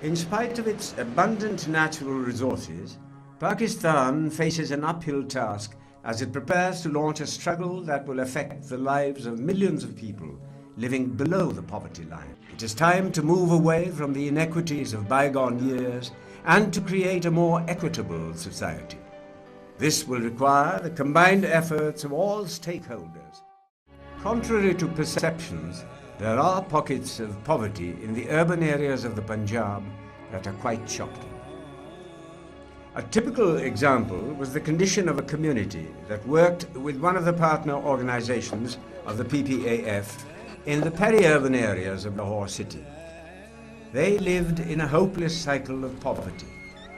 In spite of its abundant natural resources, Pakistan faces an uphill task as it prepares to launch a struggle that will affect the lives of millions of people living below the poverty line. It is time to move away from the inequities of bygone years and to create a more equitable society. This will require the combined efforts of all stakeholders. Contrary to perceptions, there are pockets of poverty in the urban areas of the Punjab that are quite shocking. A typical example was the condition of a community that worked with one of the partner organizations of the PPAF in the peri-urban areas of Lahore city. They lived in a hopeless cycle of poverty.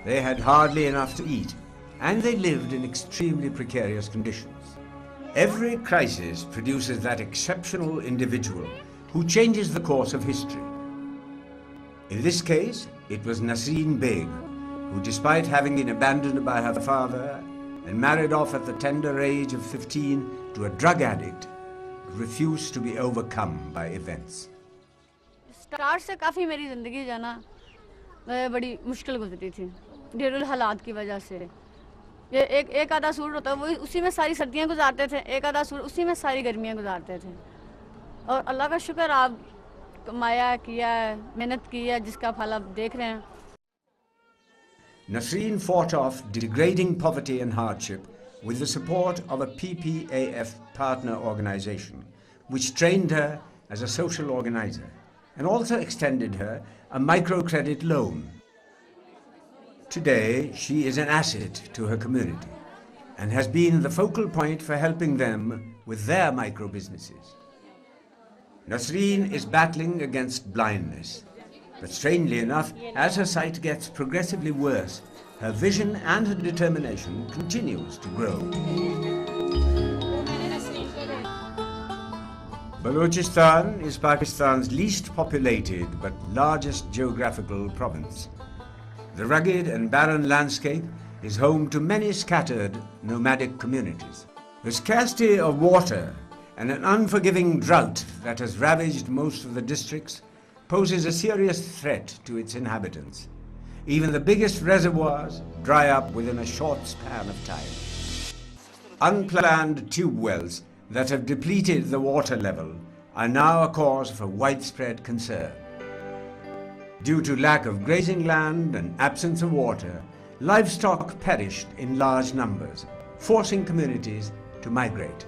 They had hardly enough to eat, and they lived in extremely precarious conditions. Every crisis produces that exceptional individual who changes the course of history. In this case, it was Nasreen Beg, who, despite having been abandoned by her father and married off at the tender age of 15 to a drug addict, refused to be overcome by events. Start से काफ़ी मेरी ज़िंदगी जाना बड़ी मुश्किल गुजरी थी ढेरों हालात की वजह से ये एक आधा सूट होता है वो उसी में सारी सर्दियां गुजारते थे एक आधा सूट उसी में सारी गर्मियां गुजारते थे और अल्लाह का शुक्र आप कमाया किया है मेहनत की है जिसका फल आप देख रहे हैं. Nasreen fought off degrading poverty and hardship with the support of a PPAF partner organization, which trained her as a social organizer and also extended her a microcredit loan. Today, she is an asset to her community and has been the focal point for helping them with their micro-businesses. Nasreen is battling against blindness. But strangely enough, as her sight gets progressively worse, her vision and her determination continues to grow. Balochistan is Pakistan's least populated but largest geographical province. The rugged and barren landscape is home to many scattered nomadic communities. The scarcity of water and an unforgiving drought that has ravaged most of the districts poses a serious threat to its inhabitants. Even the biggest reservoirs dry up within a short span of time. Unplanned tube wells that have depleted the water level are now a cause for widespread concern. Due to lack of grazing land and absence of water, livestock perished in large numbers, forcing communities to migrate.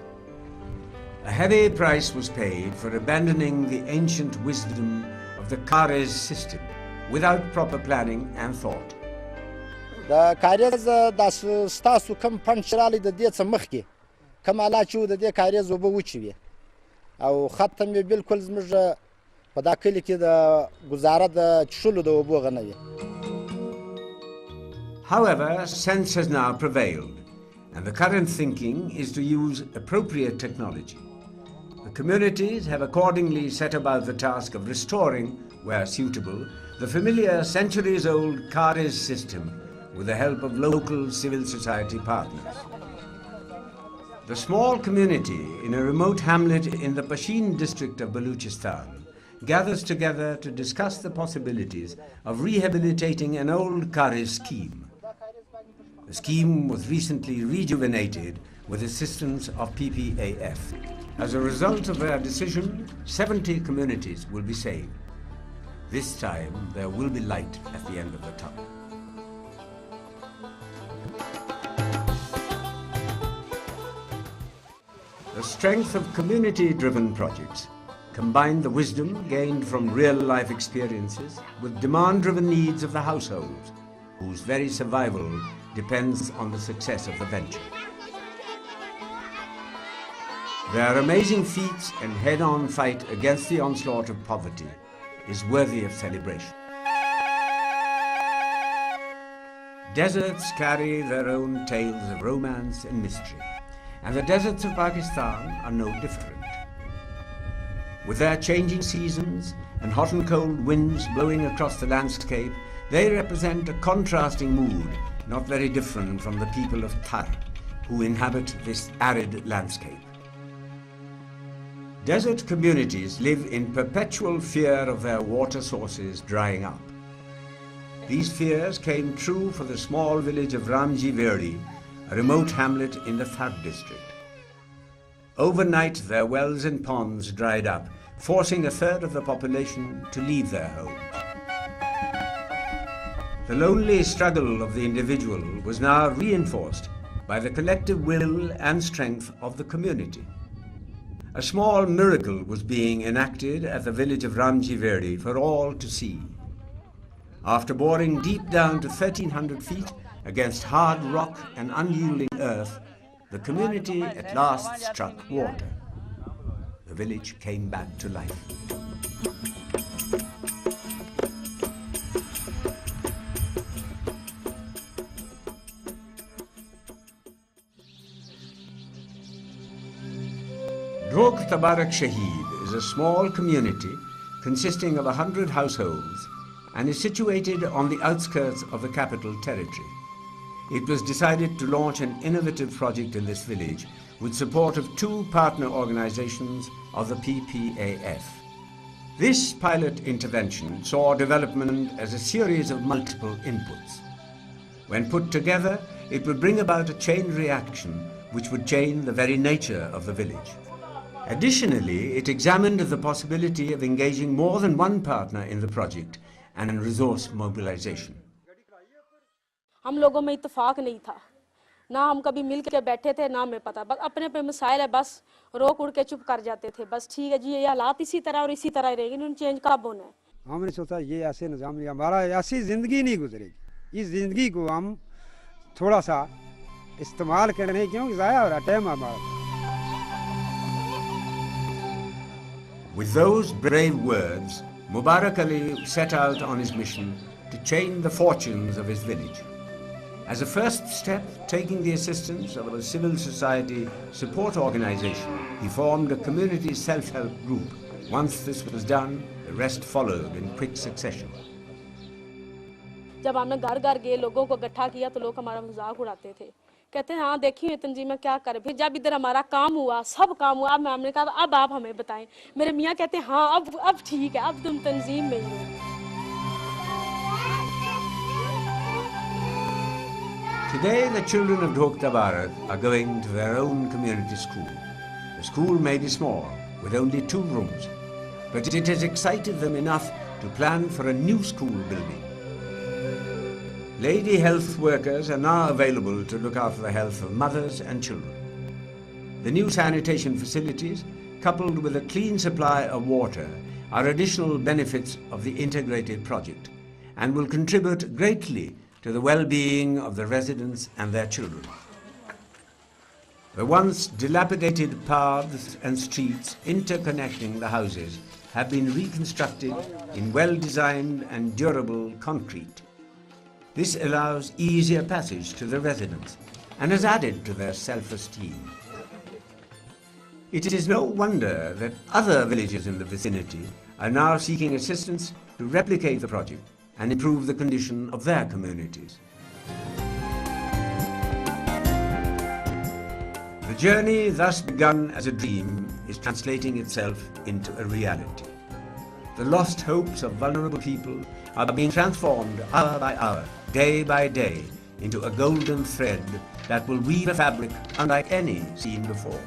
A heavy price was paid for abandoning the ancient wisdom of the Kares system without proper planning and thought. The Kares das stasu kam panchirali de dia samkhki kam ala chu de dia Kares obo uchiwi au khatam ye bilkul zmj pada kili ki da guzara da chulu de obo ganawi. However, sense has now prevailed, and the current thinking is to use appropriate technology. The communities have accordingly set about the task of restoring, where suitable, the familiar centuries-old Kares system with the help of local civil society partners. The small community in a remote hamlet in the Pashin district of Balochistan gathers together to discuss the possibilities of rehabilitating an old Kares scheme. The scheme was recently rejuvenated with assistance of PPAF. As a result of their decision, 70 communities will be saved. This time, there will be light at the end of the tunnel. The strength of community-driven projects combine the wisdom gained from real-life experiences with demand-driven needs of the households, whose very survival depends on the success of the venture. Their amazing feats and head-on fight against the onslaught of poverty is worthy of celebration. Deserts carry their own tales of romance and mystery, and the deserts of Pakistan are no different. With their changing seasons and hot and cold winds blowing across the landscape, they represent a contrasting mood not very different from the people of Thar, who inhabit this arid landscape. Desert communities live in perpetual fear of their water sources drying up. These fears came true for the small village of Ramji Verdi, a remote hamlet in the Thar district. Overnight, their wells and ponds dried up, forcing a third of the population to leave their homes. The lonely struggle of the individual was now reinforced by the collective will and strength of the community. A small miracle was being enacted at the village of Ramji Verdi for all to see. After boring deep down to 1,300 feet against hard rock and unyielding earth, the community at last struck water. The village came back to life. Dhok Tabarak Shaheed is a small community consisting of 100 households and is situated on the outskirts of the capital territory. It was decided to launch an innovative project in this village with support of 2 partner organizations of the PPAF. This pilot intervention saw development as a series of multiple inputs. When put together, it would bring about a chain reaction which would change the very nature of the village. Additionally, it examined the possibility of engaging more than one partner in the project and in resource mobilization. हम लोगों में इत्तेफाक नहीं था, ना हम कभी मिल के बैठे थे, ना हमें पता, बस अपने पे मसाइल है, बस रोक उड़ के चुप कर जाते थे, बस ठीक है जी ये हालात इसी तरह और इसी तरह रहेंगे, इन्होंने चेंज कब होना है। हमने सोचा ये ऐसे निज़ाम नहीं, हमारा ऐसी ज़िंदगी नहीं गुजरेगी, इस ज़िंदगी को हम थोड़ा सा इस्तेमाल करने क्योंकि ज़ाया हो रहा टाइम हमारा। With those brave words, Mubarak Ali set out on his mission to change the fortunes of his village. As a first step, taking the assistance of a civil society support organization, he formed a community self-help group. Once this was done, the rest followed in quick succession. जब हमने घर घर गए लोगों को इकट्ठा किया तो लोग हमारा मजाक उड़ाते थे, कहते हैं हाँ देखिए तंजीमें क्या करें। फिर जब इधर हमारा काम हुआ, सब काम हुआ, हमने कहा अब आप हमें बताएं। मेरे मियाँ कहते हैं हाँ अब ठीक है, अब तुम तंजीम में ही हो। Today, the children of Dhok Tabarak are going to their own community school. The school may be small, with only 2 rooms, but it has excited them enough to plan for a new school building. Lady health workers are now available to look after the health of mothers and children. The new sanitation facilities, coupled with a clean supply of water, are additional benefits of the integrated project and will contribute greatly to the well-being of the residents and their children. The once dilapidated paths and streets interconnecting the houses have been reconstructed in well-designed and durable concrete. This allows easier passage to the residents and has added to their self-esteem. It is no wonder that other villages in the vicinity are now seeking assistance to replicate the project and improve the condition of their communities. The journey thus begun as a dream is translating itself into a reality. The lost hopes of vulnerable people are being transformed hour by hour, day by day, into a golden thread that will weave a fabric unlike any seen before.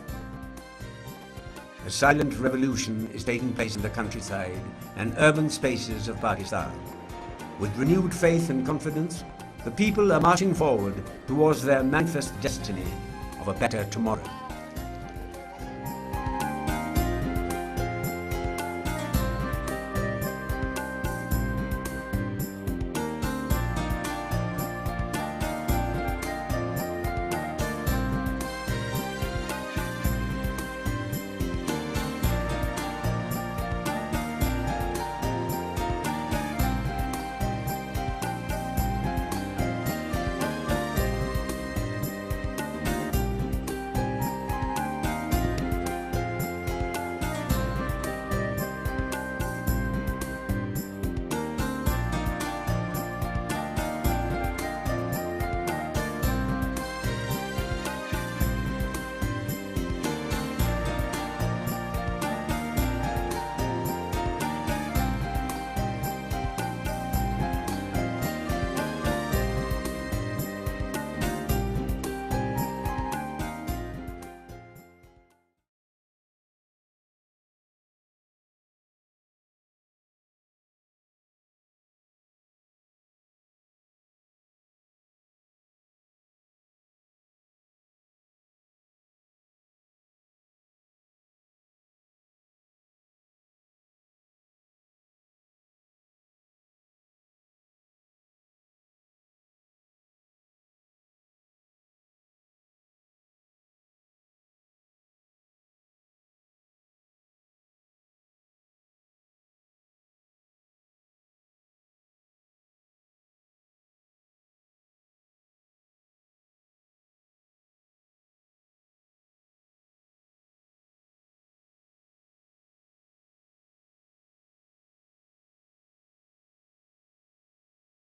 A silent revolution is taking place in the countryside and urban spaces of Pakistan. With renewed faith and confidence, the people are marching forward towards their manifest destiny of a better tomorrow.